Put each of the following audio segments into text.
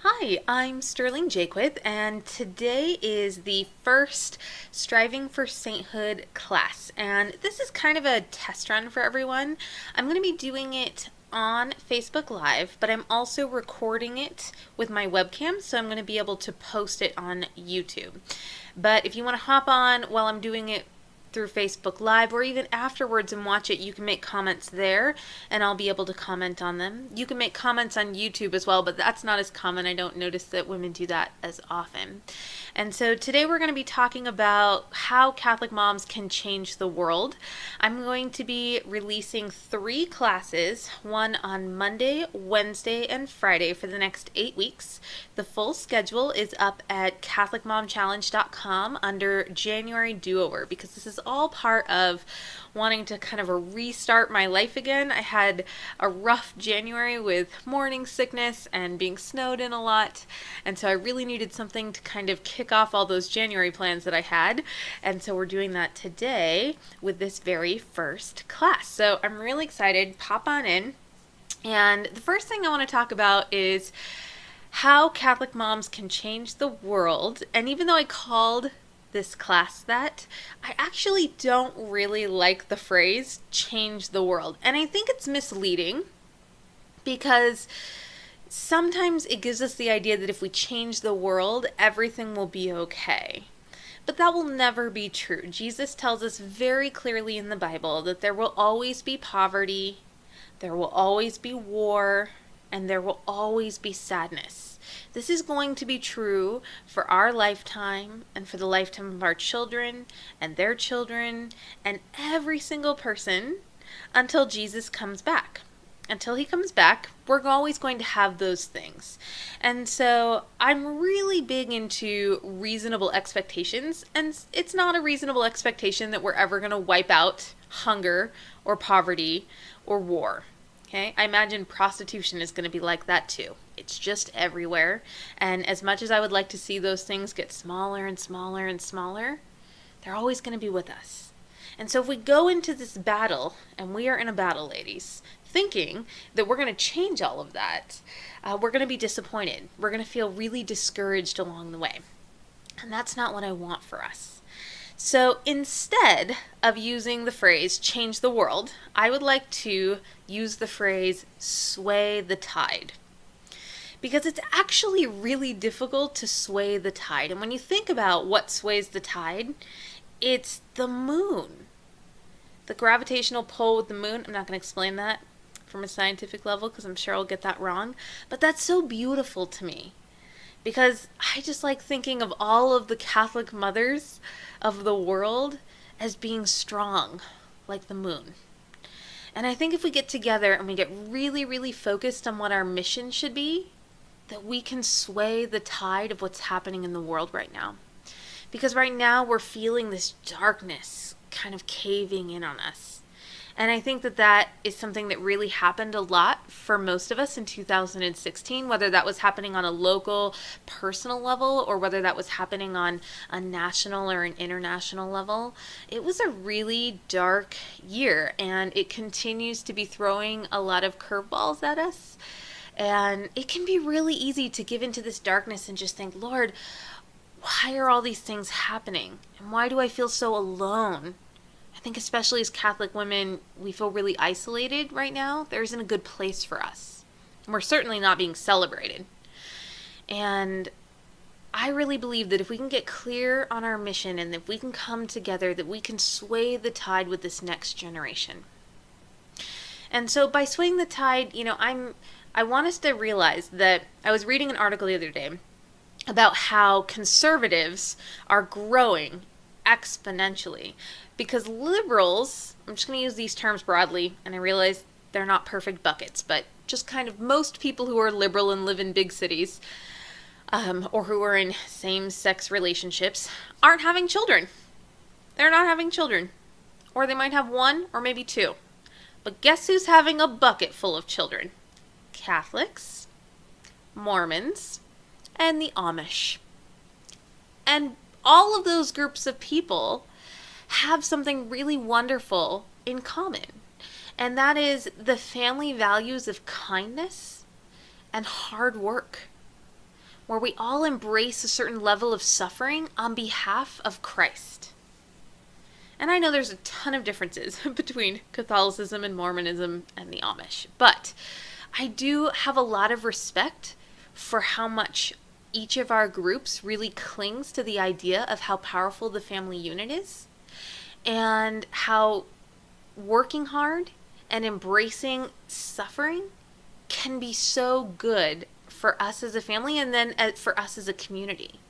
Hi, I'm Sterling Jaquith, and today is the first Striving for Sainthood class. And this is kind of a test run for everyone. I'm going to be doing it on Facebook Live, but I'm also recording it with my webcam, so I'm going to be able to post it on YouTube. But if you want to hop on while I'm doing it through Facebook Live or even afterwards and watch it, you can make comments there and I'll be able to comment on them. You can make comments on YouTube as well, but that's not as common. I don't notice that women do that as often. And so today we're going to be talking about how Catholic moms can change the world. I'm going to be releasing 3 classes, one on Monday, Wednesday, and Friday for the next 8 weeks. The full schedule is up at CatholicMomChallenge.com under January Do-Over, because this is all part of wanting to kind of restart my life again. I had a rough January with morning sickness and being snowed in a lot, and so I really needed something to kind of kick off all those January plans that I had, and so we're doing that today with this very first class. So I'm really excited. Pop on in. And the first thing I want to talk about is how Catholic moms can change the world. And even though I called this class that, I actually don't really like the phrase change the world. And I think it's misleading because sometimes it gives us the idea that if we change the world, everything will be okay. But that will never be true. Jesus tells us very clearly in the Bible that there will always be poverty, there will always be war, and there will always be sadness. This is going to be true for our lifetime and for the lifetime of our children and their children and every single person until Jesus comes back. Until he comes back, we're always going to have those things. And so I'm really big into reasonable expectations, and it's not a reasonable expectation that we're ever going to wipe out hunger or poverty or war. Okay? I imagine prostitution is going to be like that too. It's just everywhere. And as much as I would like to see those things get smaller and smaller and smaller, they're always going to be with us. And so if we go into this battle, and we are in a battle, ladies, thinking that we're going to change all of that, we're going to be disappointed. We're going to feel really discouraged along the way. And that's not what I want for us. So instead of using the phrase change the world, I would like to use the phrase sway the tide. Because it's actually really difficult to sway the tide. And when you think about what sways the tide, it's the moon. The gravitational pull with the moon, I'm not going to explain that from a scientific level because I'm sure I'll get that wrong. But that's so beautiful to me. Because I just like thinking of all of the Catholic mothers of the world as being strong, like the moon. And I think if we get together and we get really, really focused on what our mission should be, that we can sway the tide of what's happening in the world right now. Because right now we're feeling this darkness kind of caving in on us. And I think that that is something that really happened a lot for most of us in 2016, whether that was happening on a local, personal level or whether that was happening on a national or an international level. It was a really dark year, and it continues to be throwing a lot of curveballs at us. And it can be really easy to give into this darkness and just think, Lord, why are all these things happening? And why do I feel so alone? I think especially as Catholic women, we feel really isolated right now. There isn't a good place for us. And we're certainly not being celebrated. And I really believe that if we can get clear on our mission and if we can come together, that we can sway the tide with this next generation. And so by swaying the tide, I want us to realize that I was reading an article the other day about how conservatives are growing exponentially because liberals, I'm just going to use these terms broadly, and I realize they're not perfect buckets, but just kind of most people who are liberal and live in big cities or who are in same-sex relationships aren't having children. They're not having children. Or they might have 1 or maybe 2. But guess who's having a bucket full of children? Catholics, Mormons, and the Amish. And all of those groups of people have something really wonderful in common. And that is the family values of kindness and hard work. where we all embrace a certain level of suffering on behalf of Christ. And I know there's a ton of differences between Catholicism and Mormonism and the Amish, but I do have a lot of respect for how much each of our groups really clings to the idea of how powerful the family unit is, and how working hard and embracing suffering can be so good for us as a family and then for us as a community.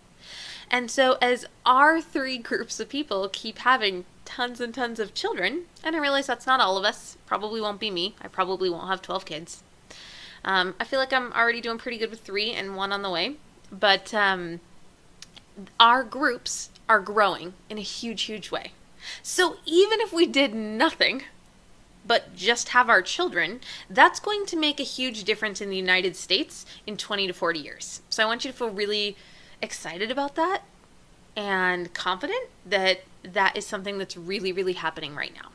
And so as our three groups of people keep having tons and tons of children, and I realize that's not all of us, probably won't be me, I probably won't have 12 kids. I feel like I'm already doing pretty good with 3 and 1 on the way, but our groups are growing in a huge, huge way. So even if we did nothing but just have our children, that's going to make a huge difference in the United States in 20 to 40 years. So I want you to feel really excited about that and confident that that is something that's really, really happening right now.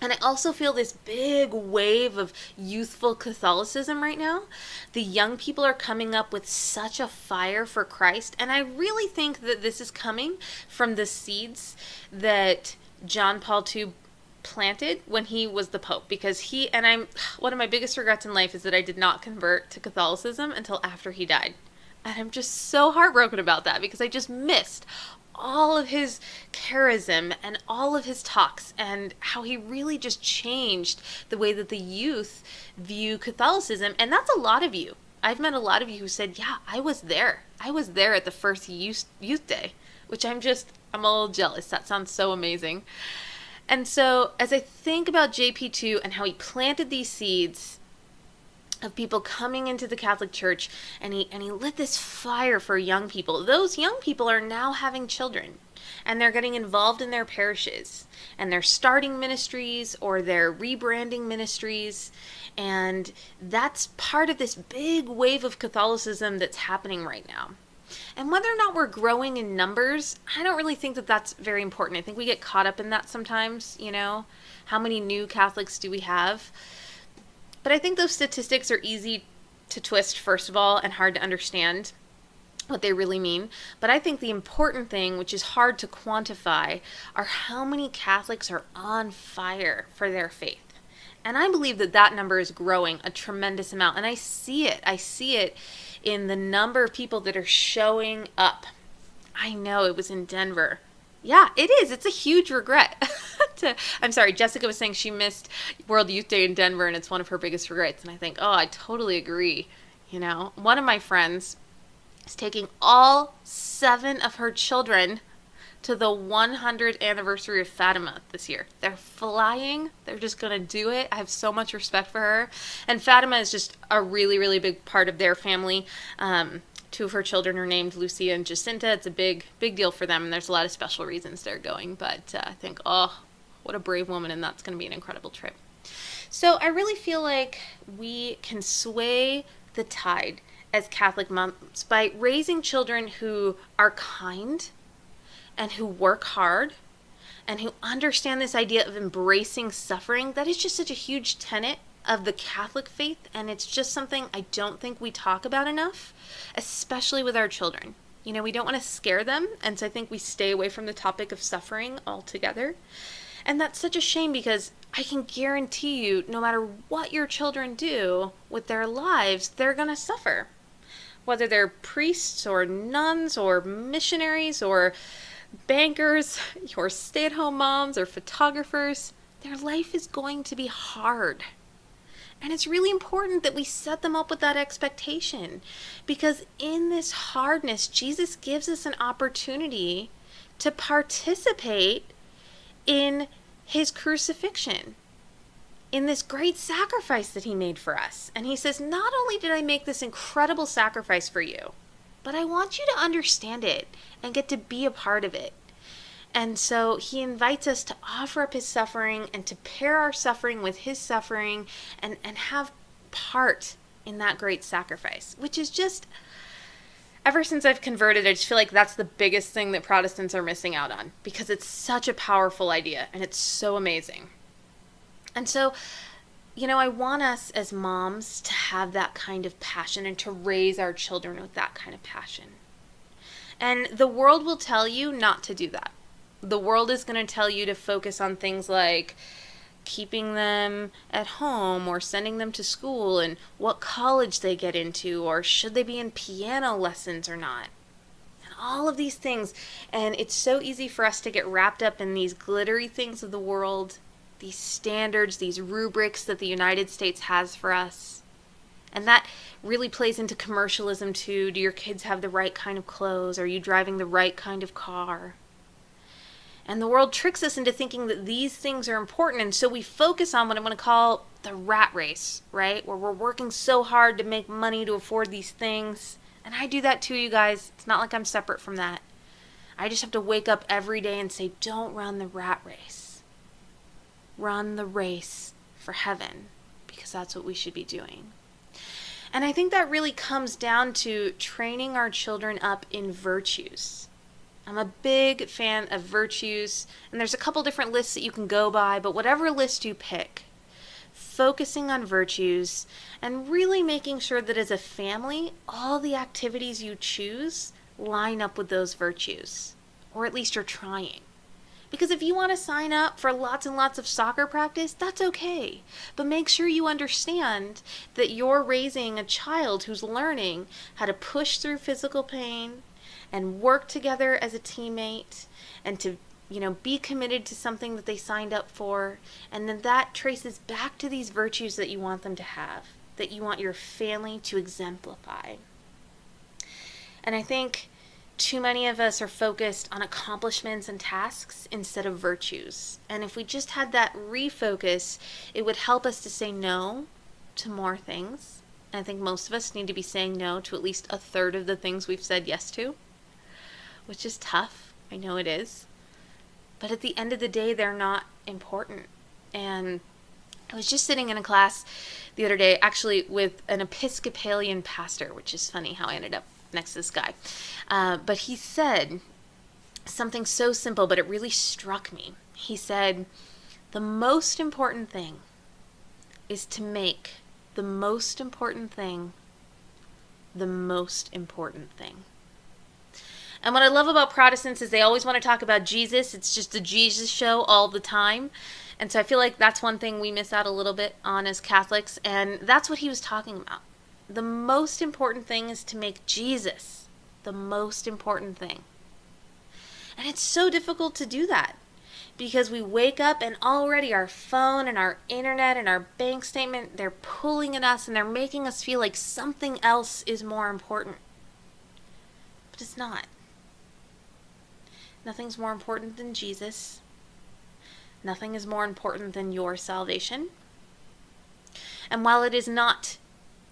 And I also feel this big wave of youthful Catholicism right now. The young people are coming up with such a fire for Christ. And I really think that this is coming from the seeds that John Paul II planted when he was the Pope. Because one of my biggest regrets in life is that I did not convert to Catholicism until after he died. And I'm just so heartbroken about that because I just missed all of his charism and all of his talks and how he really just changed the way that the youth view Catholicism. And that's a lot of you. I've met a lot of you who said, yeah, I was there. I was there at the first youth day, which I'm a little jealous. That sounds so amazing. And so as I think about JP2 and how he planted these seeds of people coming into the Catholic Church, and he lit this fire for young people. Those young people are now having children, and they're getting involved in their parishes, and they're starting ministries or they're rebranding ministries, and that's part of this big wave of Catholicism that's happening right now. And whether or not we're growing in numbers, I don't really think that that's very important. I think we get caught up in that sometimes, how many new Catholics do we have? But I think those statistics are easy to twist, first of all, and hard to understand what they really mean. But I think the important thing, which is hard to quantify, are how many Catholics are on fire for their faith. And I believe that that number is growing a tremendous amount. And I see it. I see it in the number of people that are showing up. I know it was in Denver. Yeah, it is. It's a huge regret. I'm sorry, Jessica was saying she missed World Youth Day in Denver, and it's one of her biggest regrets. And I think, I totally agree. One of my friends is taking all 7 of her children to the 100th anniversary of Fatima this year. They're flying. They're just going to do it. I have so much respect for her. And Fatima is just a really, really big part of their family. 2 of her children are named Lucia and Jacinta. It's a big, big deal for them, and there's a lot of special reasons they're going. But I think, what a brave woman, and that's going to be an incredible trip. So I really feel like we can sway the tide as Catholic moms by raising children who are kind and who work hard and who understand this idea of embracing suffering. That is just such a huge tenet of the Catholic faith, and it's just something I don't think we talk about enough, especially with our children. We don't want to scare them, and so I think we stay away from the topic of suffering altogether. And that's such a shame because I can guarantee you, no matter what your children do with their lives, they're going to suffer. Whether they're priests or nuns or missionaries or bankers or stay-at-home moms or photographers, their life is going to be hard. And it's really important that we set them up with that expectation, because in this hardness, Jesus gives us an opportunity to participate in his crucifixion, in this great sacrifice that he made for us. And he says, not only did I make this incredible sacrifice for you, but I want you to understand it and get to be a part of it. And so he invites us to offer up his suffering and to pair our suffering with his suffering and have part in that great sacrifice, which is just, ever since I've converted, I just feel like that's the biggest thing that Protestants are missing out on, because it's such a powerful idea and it's so amazing. And so I want us as moms to have that kind of passion and to raise our children with that kind of passion. And the world will tell you not to do that. The world is going to tell you to focus on things like keeping them at home or sending them to school and what college they get into, or should they be in piano lessons or not. And all of these things. And it's so easy for us to get wrapped up in these glittery things of the world, these standards, these rubrics that the United States has for us. And that really plays into commercialism too. Do your kids have the right kind of clothes? Are you driving the right kind of car? And the world tricks us into thinking that these things are important. And so we focus on what I'm going to call the rat race, right? Where we're working so hard to make money to afford these things. And I do that too, you guys. It's not like I'm separate from that. I just have to wake up every day and say, don't run the rat race. Run the race for heaven, because that's what we should be doing. And I think that really comes down to training our children up in virtues. I'm a big fan of virtues, and there's a couple different lists that you can go by, but whatever list you pick, focusing on virtues and really making sure that as a family, all the activities you choose line up with those virtues, or at least you're trying. Because if you want to sign up for lots and lots of soccer practice, that's okay. But make sure you understand that you're raising a child who's learning how to push through physical pain and work together as a teammate and to, be committed to something that they signed up for. And then that traces back to these virtues that you want them to have, that you want your family to exemplify. And I think too many of us are focused on accomplishments and tasks instead of virtues. And if we just had that refocus, it would help us to say no to more things. And I think most of us need to be saying no to at least a third of the things we've said yes to, which is tough. I know it is. But at the end of the day, they're not important. And I was just sitting in a class the other day, actually with an Episcopalian pastor, which is funny how I ended up next to this guy. But he said something so simple, but it really struck me. He said, the most important thing is to make the most important thing the most important thing. And what I love about Protestants is they always want to talk about Jesus. It's just a Jesus show all the time. And so I feel like that's one thing we miss out a little bit on as Catholics. And that's what he was talking about. The most important thing is to make Jesus the most important thing. And it's so difficult to do that because we wake up and already our phone and our internet and our bank statement, they're pulling at us and they're making us feel like something else is more important. But it's not. Nothing's more important than Jesus. Nothing is more important than your salvation. And while it is not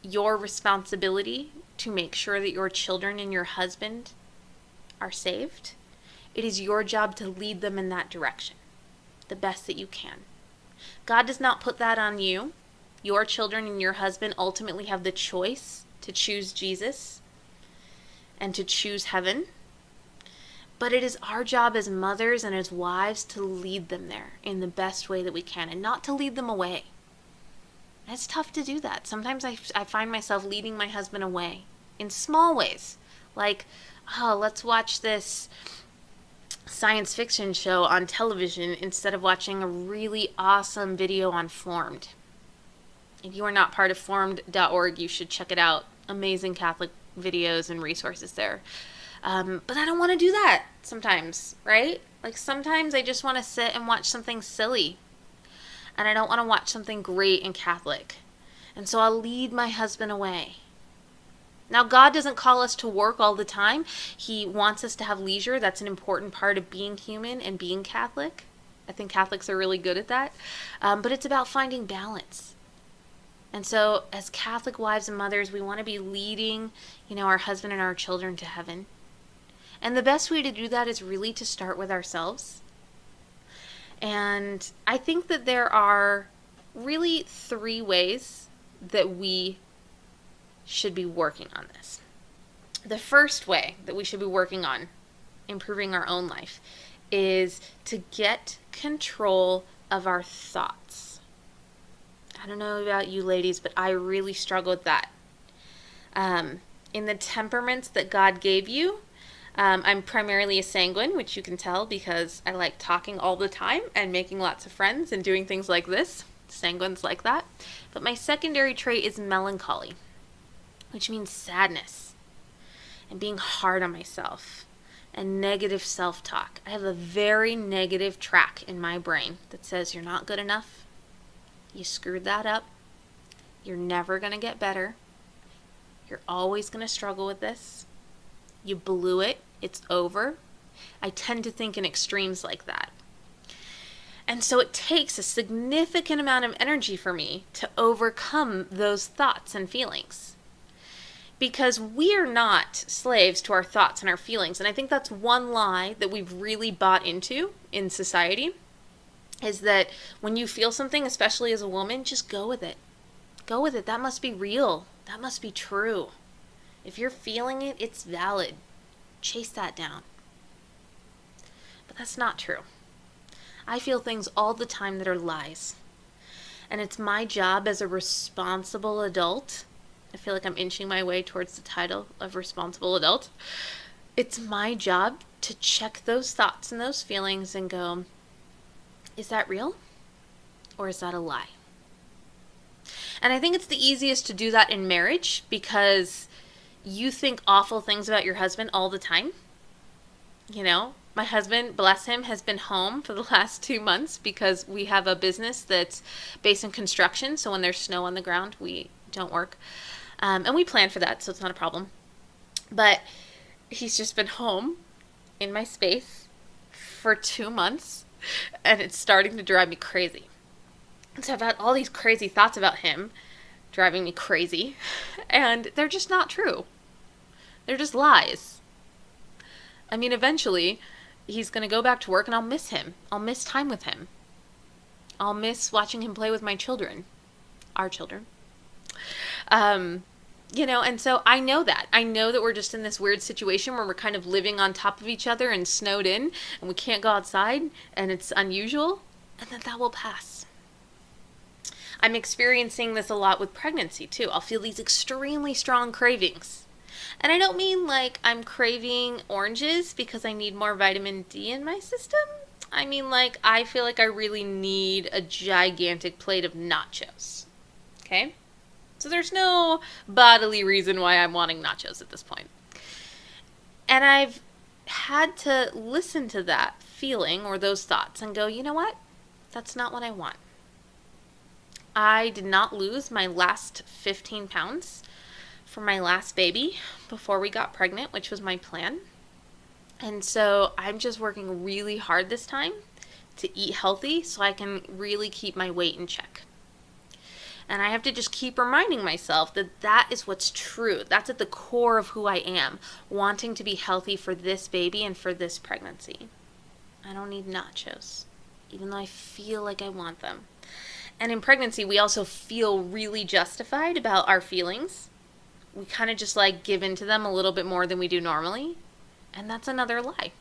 your responsibility to make sure that your children and your husband are saved, it is your job to lead them in that direction, the best that you can. God does not put that on you. Your children and your husband ultimately have the choice to choose Jesus and to choose heaven. But it is our job as mothers and as wives to lead them there in the best way that we can and not to lead them away. And it's tough to do that. Sometimes I find myself leading my husband away in small ways. Like, let's watch this science fiction show on television instead of watching a really awesome video on Formed. If you are not part of formed.org, you should check it out. Amazing Catholic videos and resources there. But I don't want to do that sometimes, right? Like sometimes I just want to sit and watch something silly. And I don't want to watch something great and Catholic. And so I'll lead my husband away. Now, God doesn't call us to work all the time. He wants us to have leisure. That's an important part of being human and being Catholic. I think Catholics are really good at that. But it's about finding balance. And so as Catholic wives and mothers, we want to be leading, our husband and our children to heaven. And the best way to do that is really to start with ourselves. And I think that there are really 3 ways that we should be working on this. The first way that we should be working on improving our own life is to get control of our thoughts. I don't know about you ladies, but I really struggle with that. In the temperaments that God gave you, I'm primarily a sanguine, which you can tell because I like talking all the time and making lots of friends and doing things like this. Sanguines like that. But my secondary trait is melancholy, which means sadness and being hard on myself and negative self-talk. I have a very negative track in my brain that says you're not good enough. You screwed that up. You're never going to get better. You're always going to struggle with this. You blew it. It's over. I tend to think in extremes like that. And so it takes a significant amount of energy for me to overcome those thoughts and feelings. Because we are not slaves to our thoughts and our feelings. And I think that's one lie that we've really bought into in society, is that when you feel something, especially as a woman, just go with it. Go with it. That must be real. That must be true. If you're feeling it, it's valid. Chase that down. But that's not true. I feel things all the time that are lies. And it's my job as a responsible adult. I feel like I'm inching my way towards the title of responsible adult. It's my job to check those thoughts and those feelings and go, is that real? Or is that a lie? And I think it's the easiest to do that in marriage because you think awful things about your husband all the time. You know, my husband, bless him, has been home for the last 2 months because we have a business that's based in construction. So when there's snow on the ground, we don't work. And we plan for that, so it's not a problem. But he's just been home in my space for 2 months, and it's starting to drive me crazy. And so I've had all these crazy thoughts about him driving me crazy, and they're just not true. They're just lies. I mean, eventually, he's going to go back to work, and I'll miss him. I'll miss time with him. I'll miss watching him play with my children. Our children. You know, and so I know that. I know that we're just in this weird situation where we're kind of living on top of each other and snowed in, and we can't go outside, and it's unusual, and that will pass. I'm experiencing this a lot with pregnancy, too. I'll feel these extremely strong cravings. And I don't mean like I'm craving oranges because I need more vitamin D in my system. I mean like I feel like I really need a gigantic plate of nachos. Okay? So there's no bodily reason why I'm wanting nachos at this point. And I've had to listen to that feeling or those thoughts and go, you know what? That's not what I want. I did not lose my last 15 pounds for my last baby before we got pregnant, which was my plan. And so I'm just working really hard this time to eat healthy so I can really keep my weight in check. And I have to just keep reminding myself that that is what's true. That's at the core of who I am, wanting to be healthy for this baby and for this pregnancy. I don't need nachos, even though I feel like I want them. And in pregnancy, we also feel really justified about our feelings. We kind of just like give into them a little bit more than we do normally. And that's another lie.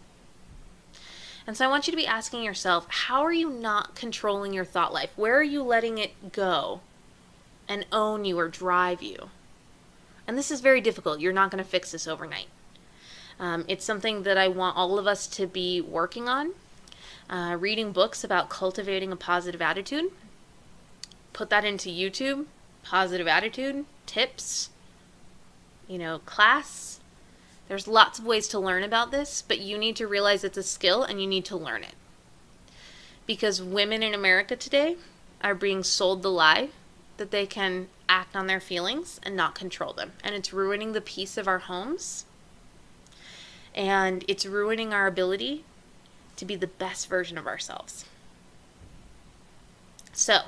And so I want you to be asking yourself, how are you not controlling your thought life? Where are you letting it go and own you or drive you? And this is very difficult. You're not going to fix this overnight. It's something that I want all of us to be working on. Reading books about cultivating a positive attitude. Put that into YouTube. Positive attitude, tips, class. There's lots of ways to learn about this, but you need to realize it's a skill and you need to learn it. Because women in America today are being sold the lie that they can act on their feelings and not control them. And it's ruining the peace of our homes. And it's ruining our ability to be the best version of ourselves. So,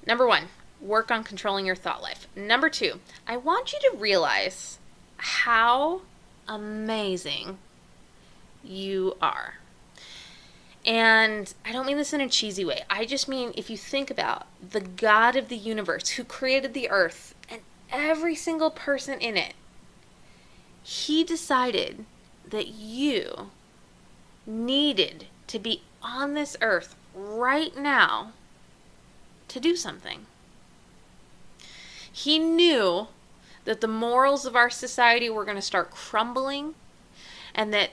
number 1, work on controlling your thought life. Number 2, I want you to realize how amazing you are. And I don't mean this in a cheesy way. I just mean if you think about the God of the universe who created the earth and every single person in it, he decided that you needed to be on this earth right now to do something. He knew that the morals of our society were going to start crumbling and that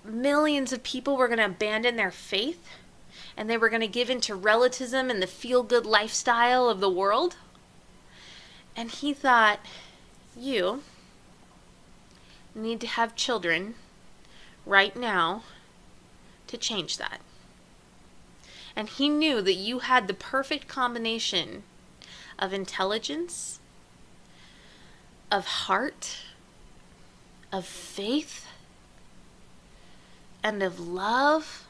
millions of people were going to abandon their faith and they were going to give in to relativism and the feel-good lifestyle of the world. And he thought, you need to have children right now to change that. And he knew that you had the perfect combination of intelligence, of heart, of faith, and of love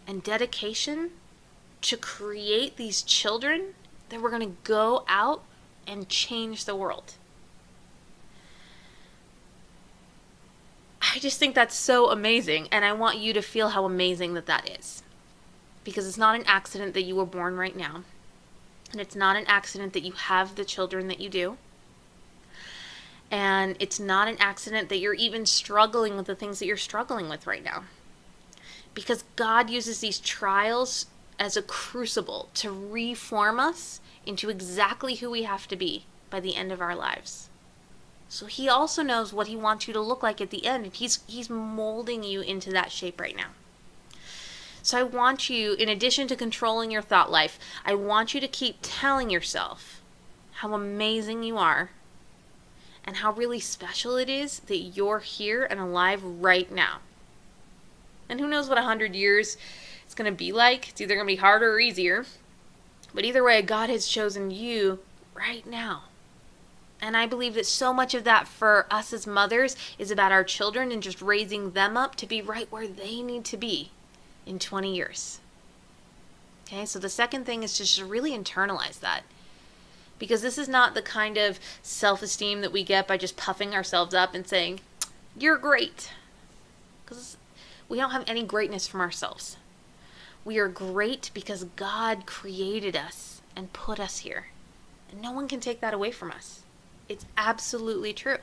and dedication to create these children that were going to go out and change the world. I just think that's so amazing, and I want you to feel how amazing that is. Because it's not an accident that you were born right now, and it's not an accident that you have the children that you do, and it's not an accident that you're even struggling with the things that you're struggling with right now. Because God uses these trials as a crucible to reform us into exactly who we have to be by the end of our lives. So he also knows what he wants you to look like at the end, and he's molding you into that shape right now. So I want you, in addition to controlling your thought life, I want you to keep telling yourself how amazing you are and how really special it is that you're here and alive right now. And who knows what 100 years it's going to be like. It's either going to be harder or easier. But either way, God has chosen you right now. And I believe that so much of that for us as mothers is about our children and just raising them up to be right where they need to be in 20 years. Okay, so the second thing is just to really internalize that. Because this is not the kind of self-esteem that we get by just puffing ourselves up and saying, you're great. Because we don't have any greatness from ourselves. We are great because God created us and put us here. And no one can take that away from us. It's absolutely true.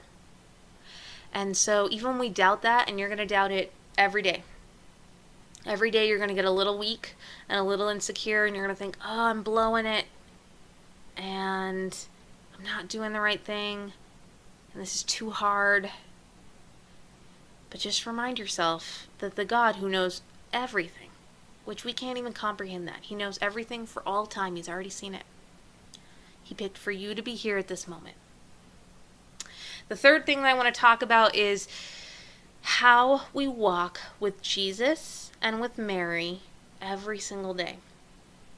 And so even when we doubt that, and you're going to doubt it every day. Every day you're going to get a little weak and a little insecure, and you're going to think, oh, I'm blowing it. And I'm not doing the right thing. And this is too hard. But just remind yourself that the God who knows everything, which we can't even comprehend that. He knows everything for all time. He's already seen it. He picked for you to be here at this moment. The third thing that I want to talk about is how we walk with Jesus and with Mary every single day.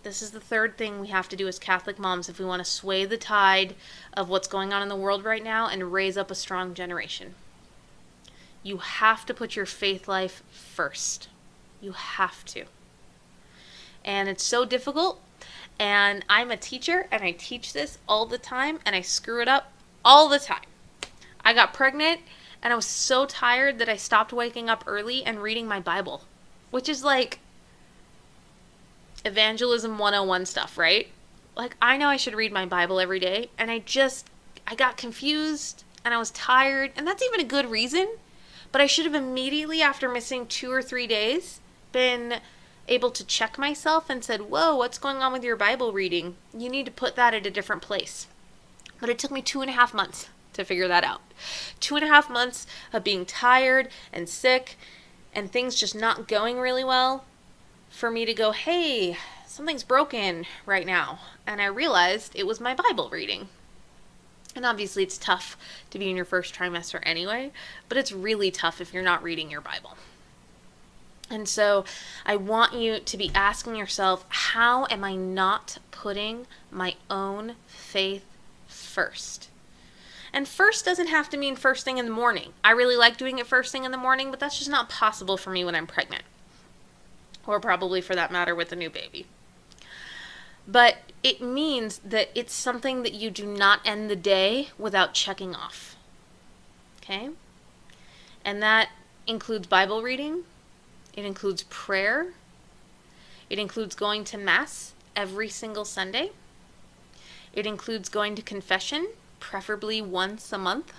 This is the third thing we have to do as Catholic moms if we want to sway the tide of what's going on in the world right now and raise up a strong generation. You have to put your faith life first. You have to. And it's so difficult. And I'm a teacher and I teach this all the time and I screw it up all the time. I got pregnant and I was so tired that I stopped waking up early and reading my Bible, which is like evangelism 101 stuff, right? Like, I know I should read my Bible every day, and I got confused and I was tired, and that's even a good reason, but I should have immediately, after missing 2 or 3 days, been able to check myself and said, whoa, what's going on with your Bible reading? You need to put that at a different place. But it took me 2.5 months to figure that out. 2.5 months of being tired and sick and things just not going really well for me to go, hey, something's broken right now. And I realized it was my Bible reading. And obviously it's tough to be in your first trimester anyway, but it's really tough if you're not reading your Bible. And so I want you to be asking yourself, how am I not putting my own faith first? And first doesn't have to mean first thing in the morning. I really like doing it first thing in the morning, but that's just not possible for me when I'm pregnant. Or probably for that matter with a new baby. But it means that it's something that you do not end the day without checking off. Okay? And that includes Bible reading. It includes prayer. It includes going to Mass every single Sunday. It includes going to confession, preferably once a month.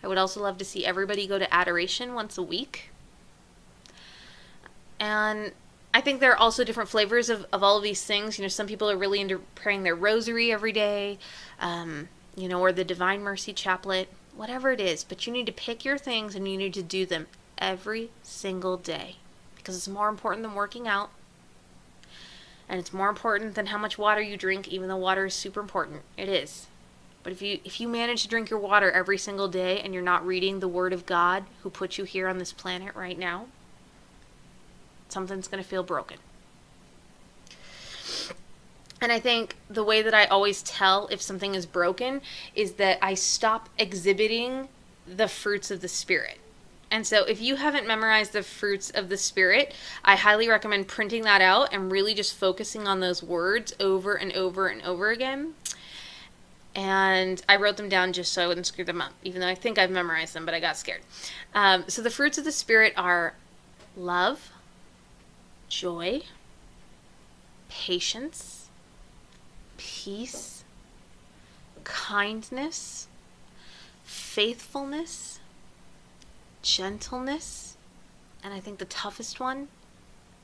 I would also love to see everybody go to adoration once a week. And I think there are also different flavors of all of these things. You know, some people are really into praying their rosary every day. or the Divine Mercy Chaplet, whatever it is. But you need to pick your things and you need to do them every single day, because it's more important than working out. And it's more important than how much water you drink, even though water is super important. It is. But if you manage to drink your water every single day and you're not reading the Word of God who put you here on this planet right now, something's going to feel broken. And I think the way that I always tell if something is broken is that I stop exhibiting the fruits of the Spirit. And so if you haven't memorized the fruits of the Spirit, I highly recommend printing that out and really just focusing on those words over and over and over again. And I wrote them down just so I wouldn't screw them up, even though I think I've memorized them, but I got scared. So the fruits of the Spirit are love, joy, patience, peace, kindness, faithfulness, gentleness, and I think the toughest one,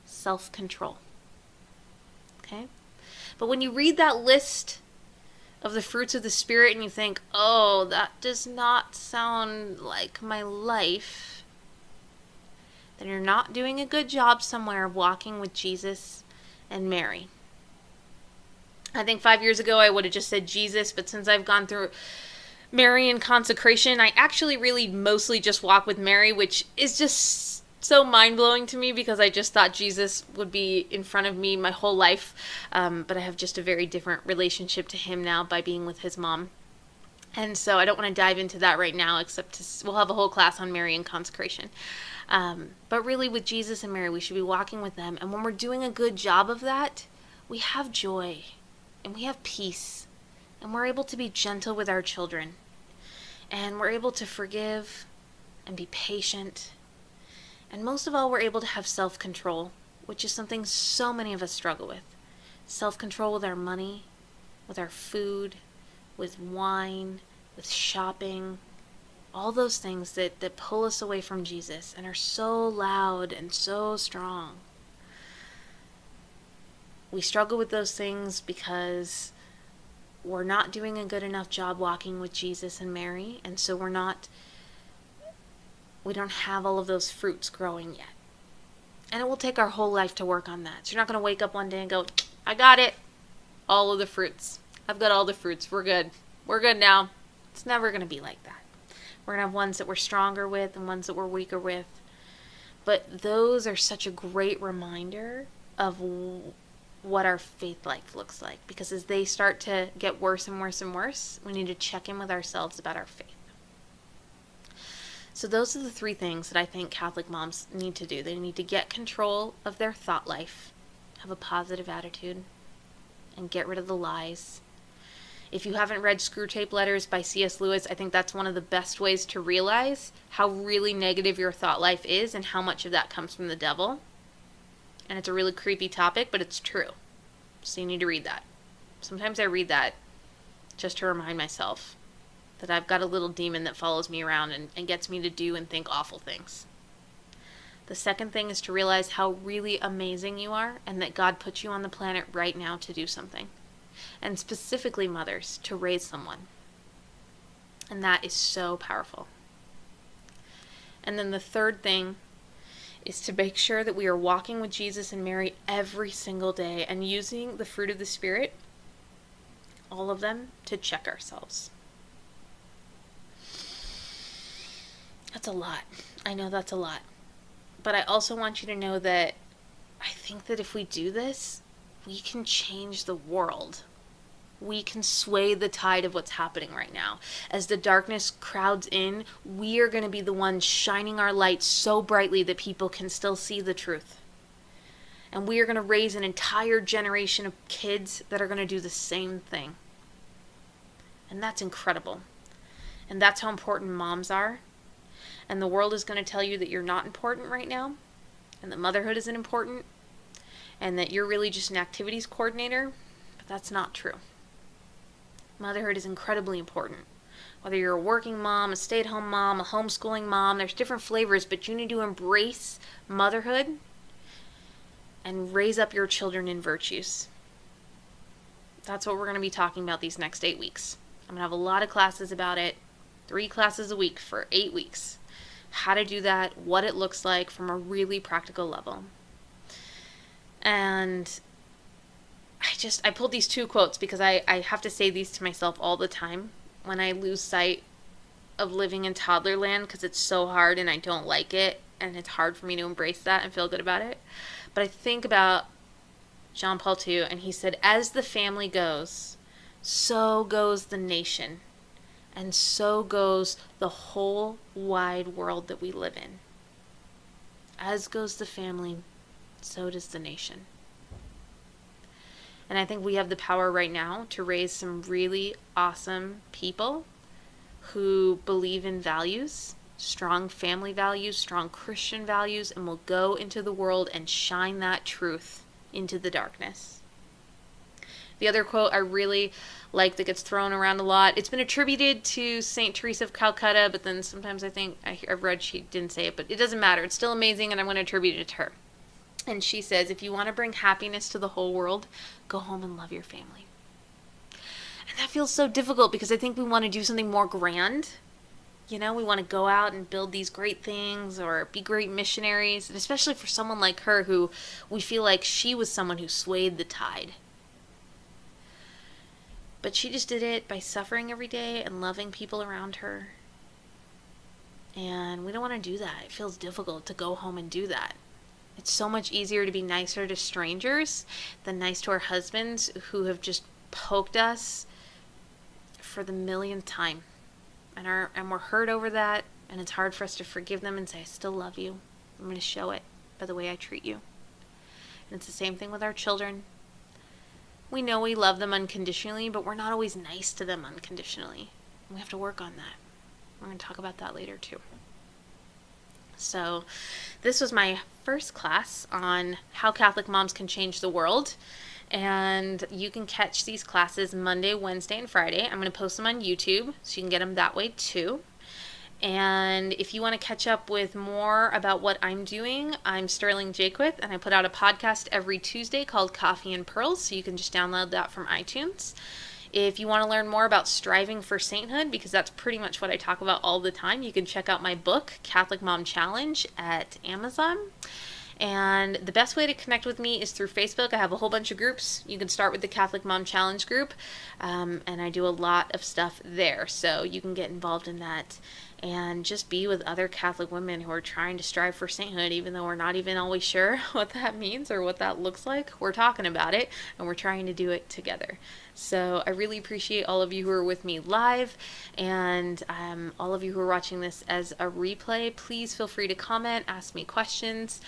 self-control. Okay? But when you read that list of the fruits of the Spirit and you think, oh, that does not sound like my life, then you're not doing a good job somewhere of walking with Jesus and Mary. I think 5 years ago I would have just said Jesus, but since I've gone through Mary and consecration, I actually really mostly just walk with Mary, which is just so mind-blowing to me because I just thought Jesus would be in front of me my whole life, but I have just a very different relationship to him now by being with his mom. And so I don't want to dive into that right now, except we'll have a whole class on Mary and consecration. But really with Jesus and Mary, we should be walking with them. And when we're doing a good job of that, we have joy and we have peace. And we're able to be gentle with our children. And we're able to forgive and be patient. And most of all, we're able to have self-control, which is something so many of us struggle with. Self-control with our money, with our food, with wine, with shopping. All those things that pull us away from Jesus and are so loud and so strong. We struggle with those things because we're not doing a good enough job walking with Jesus and Mary, and so we don't have all of those fruits growing yet. And it will take our whole life to work on that. So you're not going to wake up one day and go, I got it. All of the fruits. I've got all the fruits. We're good. We're good now. It's never going to be like that. We're going to have ones that we're stronger with and ones that we're weaker with. But those are such a great reminder of what our faith life looks like, because as they start to get worse and worse and worse, we need to check in with ourselves about our faith. So those are the three things that I think Catholic moms need to do. They need to get control of their thought life, have a positive attitude, and get rid of the lies. If you haven't read Screwtape Letters by C.S. Lewis, I think that's one of the best ways to realize how really negative your thought life is and how much of that comes from the devil. And it's a really creepy topic, but it's true. So you need to read that. Sometimes I read that just to remind myself that I've got a little demon that follows me around and gets me to do and think awful things. The second thing is to realize how really amazing you are and that God put you on the planet right now to do something. And specifically mothers, to raise someone. And that is so powerful. And then the third thing is to make sure that we are walking with Jesus and Mary every single day and using the fruit of the Spirit, all of them, to check ourselves. That's a lot. I know that's a lot. But I also want you to know that I think that if we do this, we can change the world. We can sway the tide of what's happening right now. As the darkness crowds in, we are going to be the ones shining our light so brightly that people can still see the truth. And we are going to raise an entire generation of kids that are going to do the same thing. And that's incredible. And that's how important moms are. And the world is going to tell you that you're not important right now, and that motherhood isn't important, and that you're really just an activities coordinator, but that's not true. Motherhood is incredibly important. Whether you're a working mom, a stay-at-home mom, a homeschooling mom, there's different flavors, but you need to embrace motherhood and raise up your children in virtues. That's what we're going to be talking about these next 8 weeks. I'm going to have a lot of classes about it, 3 classes a week for 8 weeks. How to do that, what it looks like from a really practical level. And I pulled these 2 quotes because I have to say these to myself all the time when I lose sight of living in toddler land, because it's so hard and I don't like it, and it's hard for me to embrace that and feel good about it. But I think about John Paul II, and he said, as the family goes, so goes the nation, and so goes the whole wide world that we live in. As goes the family, so does the nation. And I think we have the power right now to raise some really awesome people who believe in values, strong family values, strong Christian values, and will go into the world and shine that truth into the darkness. The other quote I really like that gets thrown around a lot, it's been attributed to Saint Teresa of Calcutta, but then sometimes I think I've read she didn't say it, but it doesn't matter. It's still amazing, and I'm going to attribute it to her. And she says, if you want to bring happiness to the whole world, go home and love your family. And that feels so difficult because I think we want to do something more grand. We want to go out and build these great things or be great missionaries, and especially for someone like her who we feel like she was someone who swayed the tide. But she just did it by suffering every day and loving people around her. And we don't want to do that. It feels difficult to go home and do that. It's so much easier to be nicer to strangers than nice to our husbands who have just poked us for the millionth time. And we're hurt over that, and it's hard for us to forgive them and say, I still love you. I'm going to show it by the way I treat you. And it's the same thing with our children. We know we love them unconditionally, but we're not always nice to them unconditionally. And we have to work on that. We're going to talk about that later too. So this was my first class on how Catholic moms can change the world. And you can catch these classes Monday, Wednesday, and Friday. I'm going to post them on YouTube, so you can get them that way too. And if you want to catch up with more about what I'm doing, I'm Sterling Jaquith, and I put out a podcast every Tuesday called Coffee and Pearls, so you can just download that from iTunes. If you want to learn more about Striving for Sainthood, because that's pretty much what I talk about all the time, you can check out my book, Catholic Mom Challenge, at Amazon. And the best way to connect with me is through Facebook. I have a whole bunch of groups. You can start with the Catholic Mom Challenge group, and I do a lot of stuff there, so you can get involved in that and just be with other Catholic women who are trying to strive for sainthood, even though we're not even always sure what that means or what that looks like. We're talking about it, and we're trying to do it together. So I really appreciate all of you who are with me live, and all of you who are watching this as a replay. Please feel free to comment, ask me questions.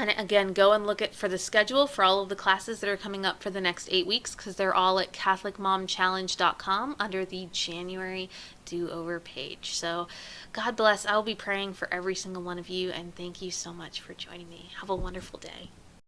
And again, go and look for the schedule for all of the classes that are coming up for the next 8 weeks, because they're all at CatholicMomChallenge.com under the January Do-Over page. So God bless. I'll be praying for every single one of you, and thank you so much for joining me. Have a wonderful day.